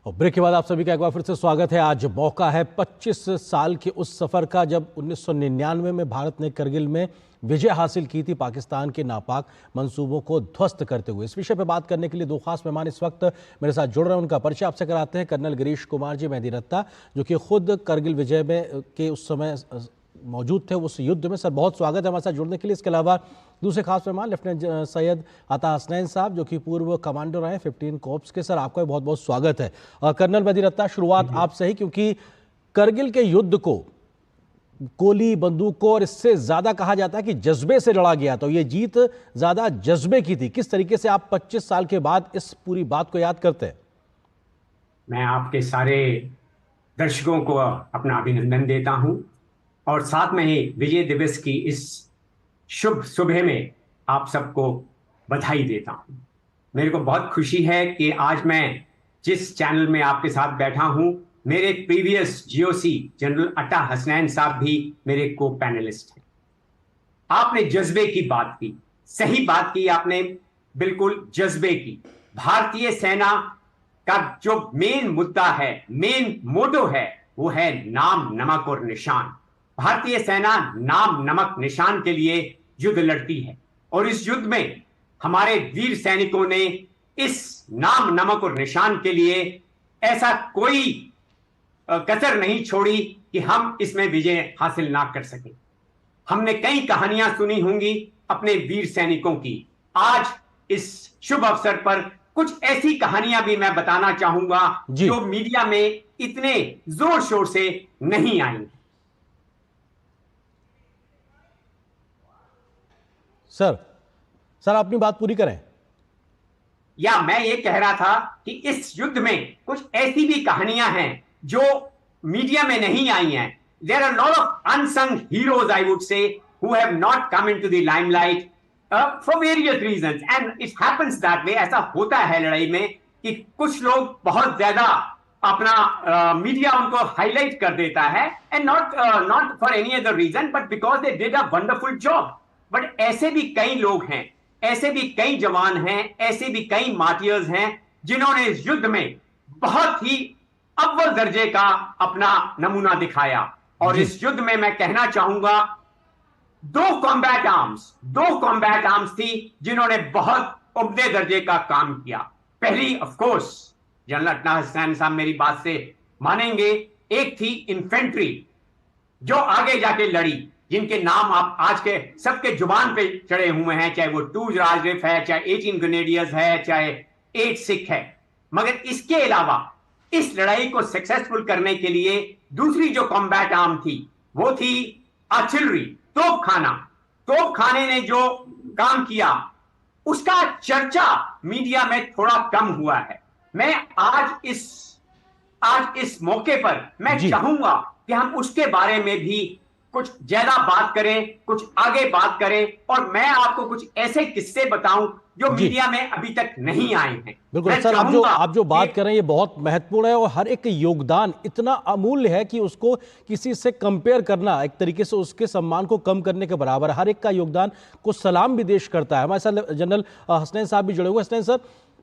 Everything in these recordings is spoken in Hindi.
और ब्रेक के बाद आप सभी का एक बार फिर से स्वागत है। आज मौका है 25 साल के उस सफर का जब 1999 में भारत ने करगिल में विजय हासिल की थी, पाकिस्तान के नापाक मंसूबों को ध्वस्त करते हुए। इस विषय पर बात करने के लिए दो खास मेहमान इस वक्त मेरे साथ जुड़ रहे हैं। उनका परिचय आपसे कराते हैं। कर्नल गिरीश कुमार जी मेहदी रत्ता, जो कि खुद करगिल विजय में के उस समय मौजूद थे, उस युद्ध में। सर, बहुत स्वागत है हमारे साथ जुड़ने के लिए। इसके अलावा दूसरे खास मेहमान लेफ्टिनेंट सैयद अता हसनैन साहब, जो कि पूर्व कमांडर रहे 15 कॉर्प्स के। सर, आपका बहुत बहुत स्वागत है। कर्नल मेहदी रत्ता, शुरुआत आपसे ही, क्योंकि करगिल के युद्ध को गोली बंदूकों और इससे ज्यादा कहा जाता है कि जज्बे से लड़ा गया, तो ये जीत ज्यादा जज्बे की थी। किस तरीके से आप 25 साल के बाद इस पूरी बात को याद करते हैं? मैं आपके सारे दर्शकों को अपना अभिनंदन देता हूं और साथ में ही विजय दिवस की इस शुभ सुबह में आप सबको बधाई देता हूं। मेरे को बहुत खुशी है कि आज मैं जिस चैनल में आपके साथ बैठा हूं, मेरे प्रीवियस जीओसी जनरल अता हसनैन साहब भी मेरे को पैनलिस्ट हैं। आपने जज्बे की बात की, सही बात की आपने, बिल्कुल जज्बे की। भारतीय सेना का जो मेन मुद्दा है, मेन मोटो है, वो है नाम, नमक और निशान। भारतीय सेना नाम, नमक, निशान के लिए युद्ध लड़ती है और इस युद्ध में हमारे वीर सैनिकों ने इस नाम, नमक और निशान के लिए ऐसा कोई कसर नहीं छोड़ी कि हम इसमें विजय हासिल ना कर सके। हमने कई कहानियां सुनी होंगी अपने वीर सैनिकों की। आज इस शुभ अवसर पर कुछ ऐसी कहानियां भी मैं बताना चाहूंगा जो मीडिया में इतने जोर शोर से नहीं आई। सर अपनी बात पूरी करें। या मैं ये कह रहा था कि इस युद्ध में कुछ ऐसी भी कहानियां हैं जो मीडिया में नहीं आई हैं। There are a lot of unsung heroes, I would say, who have not come into the limelight for various reasons, and it happens that way. ऐसा होता है लड़ाई में कि कुछ लोग बहुत ज्यादा अपना मीडिया उनको हाईलाइट कर देता है, and not for any other reason, but because they did a wonderful job. But ऐसे भी कई लोग हैं, ऐसे भी कई जवान हैं, ऐसे भी कई मार्टियर्स हैं जिन्होंने इस युद्ध में बहुत ही अव्वल दर्जे का अपना नमूना दिखाया। और इस युद्ध में मैं कहना चाहूंगा दो कॉम्बैट आर्म्स थी जिन्होंने बहुत उम्दे दर्जे का काम किया। पहली, ऑफ कोर्स, जनरल अता हसनैन साहब मेरी बात से मानेंगे, एक थी इन्फेंट्री जो आगे जाके लड़ी, जिनके नाम आप आज के सबके जुबान पे चढ़े हुए हैं, चाहे वो 2 राजरिफ है, चाहे 18 ग्रेनेडियर्स है, चाहे 8 सिख है। मगर इसके अलावा इस लड़ाई को सक्सेसफुल करने के लिए दूसरी जो कॉम्बैट आर्म थी वो थी आर्टिलरी, तोपखाने ने जो काम किया उसका चर्चा मीडिया में थोड़ा कम हुआ है। मैं आज इस मौके पर मैं चाहूंगा कि हम उसके बारे में भी कुछ ज्यादा बात करें, कुछ आगे बात करें, और मैं आपको कुछ ऐसे किस्से बताऊं जो मीडिया में अभी तक नहीं आए हैं। बिल्कुल सर, आप जो बात कर रहे हैं ये बहुत महत्वपूर्ण है और हर एक योगदान इतना अमूल्य है कि उसको किसी से कंपेयर करना एक तरीके से उसके सम्मान को कम करने के बराबर। हर एक का योगदान को सलाम भी देश करता है। हमारे साथ जनरल हसनैन साहब भी जुड़े हुए। हसनैन सर,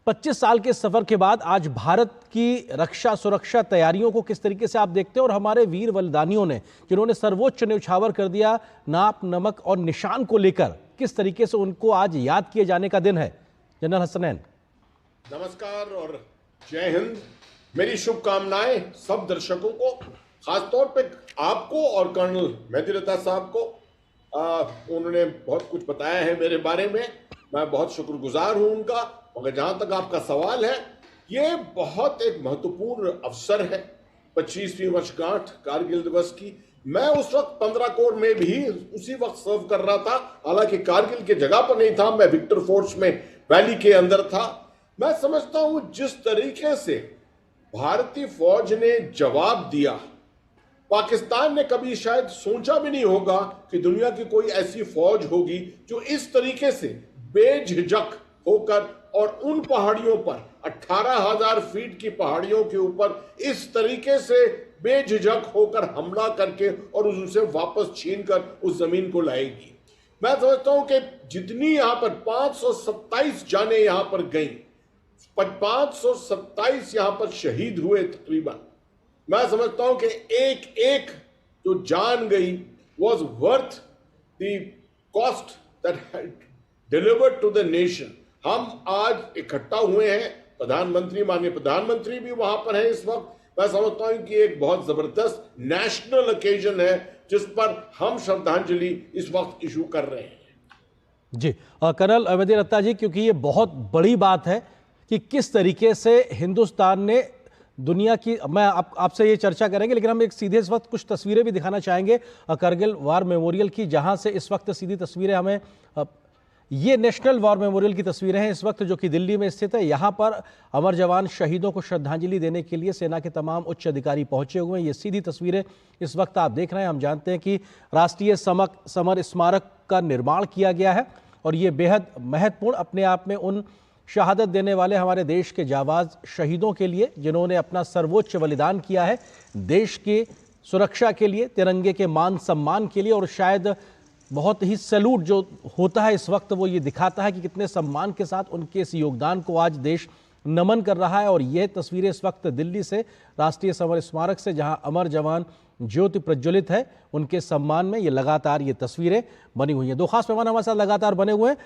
25 साल के सफर के बाद आज भारत की रक्षा सुरक्षा तैयारियों को किस तरीके से आप देखते हैं, और हमारे वीर बलिदानियों ने जिन्होंने सर्वोच्च न्यौछावर कर दिया नाप, नमक और निशान को लेकर, किस तरीके से उनको आज याद किए जाने का दिन है? जनरल हसनैन। नमस्कार और जय हिंद। मेरी शुभकामनाएं सब दर्शकों को, खासतौर पे आपको और कर्नल मेहदी रत्ता साहब को। उन्होंने बहुत कुछ बताया है मेरे बारे में, मैं बहुत शुक्रगुजार हूं उनका। मगर जहां तक आपका सवाल है, ये बहुत एक महत्वपूर्ण अवसर है 25वीं वर्षगांठ कारगिल दिवस की। मैं उस वक्त 15 कोर में भी उसी वक्त सर्व कर रहा था, हालांकि कारगिल के जगह पर नहीं था, मैं विक्टर फोर्स में वैली के अंदर था। मैं समझता हूं जिस तरीके से भारतीय फौज ने जवाब दिया, पाकिस्तान ने कभी शायद सोचा भी नहीं होगा कि दुनिया की कोई ऐसी फौज होगी जो इस तरीके से बेझिझक होकर और उन पहाड़ियों पर 18,000 फीट की पहाड़ियों के ऊपर इस तरीके से बेझिझक होकर हमला करके और उनसे वापस छीनकर उस जमीन को लाएगी। मैं समझता हूं कि जितनी यहां पर 527 जाने यहां पर गई, 527 यहां पर शहीद हुए तकरीबन। मैं समझता हूं कि एक एक जो जान गई was worth the cost that delivered to the nation. हम आज इकट्ठा हुए हैं, प्रधानमंत्री, माननीय प्रधानमंत्री भी वहां पर हैं इस वक्त। मैं समझता हूं कि एक बहुत जबरदस्त नेशनल ओकेजन है जिस पर हम श्रद्धांजलि इस वक्त इशू कर रहे हैं। जी कर्नल अवैधी रत्ता जी, क्योंकि ये बहुत बड़ी बात है कि किस तरीके से हिंदुस्तान ने दुनिया की, मैं आपसे ये चर्चा करेंगे, लेकिन हम एक सीधे इस वक्त कुछ तस्वीरें भी दिखाना चाहेंगे करगिल वार मेमोरियल की, जहां से इस वक्त सीधी तस्वीरें हमें, ये नेशनल वॉर मेमोरियल की तस्वीरें हैं इस वक्त, जो कि दिल्ली में स्थित है। यहाँ पर अमर जवान शहीदों को श्रद्धांजलि देने के लिए सेना के तमाम उच्च अधिकारी पहुंचे हुए हैं। ये सीधी तस्वीरें इस वक्त आप देख रहे हैं। हम जानते हैं कि राष्ट्रीय समर स्मारक का निर्माण किया गया है और ये बेहद महत्वपूर्ण अपने आप में उन शहादत देने वाले हमारे देश के जाबाज शहीदों के लिए, जिन्होंने अपना सर्वोच्च बलिदान किया है देश की सुरक्षा के लिए, तिरंगे के मान सम्मान के लिए। और शायद बहुत ही सैल्यूट जो होता है इस वक्त, वो ये दिखाता है कि कितने सम्मान के साथ उनके इस योगदान को आज देश नमन कर रहा है। और ये तस्वीरें इस वक्त दिल्ली से राष्ट्रीय समर स्मारक से, जहां अमर जवान ज्योति प्रज्वलित है, उनके सम्मान में ये लगातार ये तस्वीरें बनी हुई हैं। दो खास मेहमान हमारे साथ लगातार बने हुए हैं,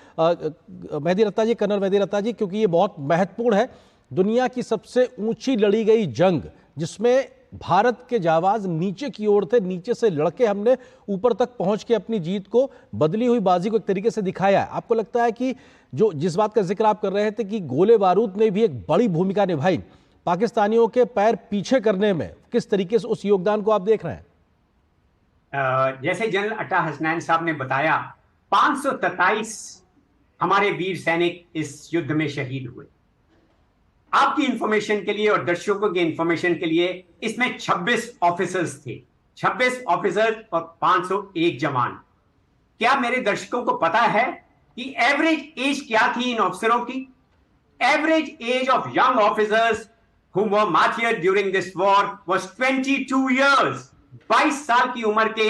मेहदी रत्ता जी, कर्नल मेहदी रत्ता जी, क्योंकि ये बहुत महत्वपूर्ण है। दुनिया की सबसे ऊंची लड़ी गई जंग, जिसमें भारत के जाबाज नीचे की ओर थे, नीचे से लड़के हमने ऊपर तक पहुंच के अपनी जीत को, बदली हुई बाजी को एक तरीके से दिखाया है। आपको लगता है कि जो जिस बात का जिक्र आप कर रहे थे कि गोले बारूद ने भी एक बड़ी भूमिका निभाई पाकिस्तानियों के पैर पीछे करने में, किस तरीके से उस योगदान को आप देख रहे हैं? जैसे जनरल अता हसनैन साहब ने बताया, 527 हमारे वीर सैनिक इस युद्ध में शहीद हुए। आपकी इंफॉर्मेशन के लिए और दर्शकों के इंफॉर्मेशन के लिए, इसमें 26 ऑफिसर्स थे, 26 ऑफिसर और 501 जवान। क्या मेरे दर्शकों को पता है कि एवरेज एज क्या थी इन अफसरों की? Average age of young officers who were martyred during this war was 22 years। 22 साल की उम्र के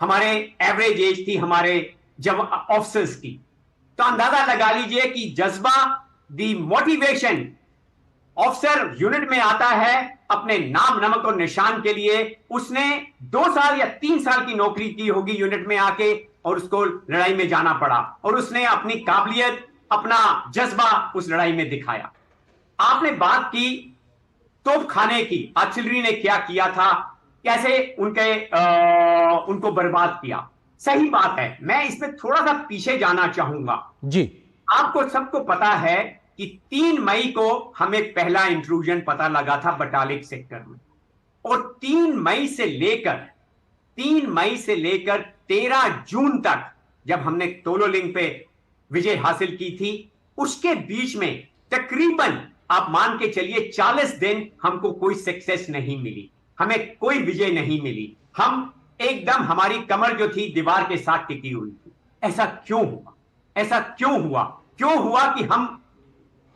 हमारे एवरेज एज थी हमारे जब ऑफिसर्स की। तो अंदाजा लगा लीजिए कि जज्बा, दी मोटिवेशन ऑफिसर यूनिट में आता है अपने नाम नमक और निशान के लिए। उसने 2 साल या 3 साल की नौकरी की होगी यूनिट में आके, और उसको लड़ाई में जाना पड़ा, और उसने अपनी काबिलियत, अपना जज्बा उस लड़ाई में दिखाया। आपने बात की तोप खाने की, आर्टिलरी ने क्या किया था, कैसे उनको बर्बाद किया। सही बात है, मैं इसमें थोड़ा सा पीछे जाना चाहूंगा जी। आपको सबको पता है कि 3 मई को हमें पहला इंट्रूजन पता लगा था बटालिक सेक्टर में, और 3 मई से लेकर 13 जून तक जब हमने तोलोलिंग पे विजय हासिल की थी, उसके बीच में तकरीबन आप मान के चलिए 40 दिन हमको कोई सक्सेस नहीं मिली, हमें कोई विजय नहीं मिली। हम एकदम, हमारी कमर जो थी दीवार के साथ टिकी हुई थी। ऐसा क्यों हुआ? ऐसा क्यों हुआ कि हम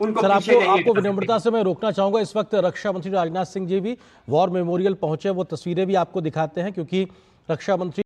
उनको सर, पीछे नहीं आपको हटा विनम्रता से मैं रोकना चाहूंगा। इस वक्त रक्षा मंत्री राजनाथ सिंह जी भी वॉर मेमोरियल पहुंचे, वो तस्वीरें भी आपको दिखाते हैं, क्योंकि रक्षा मंत्री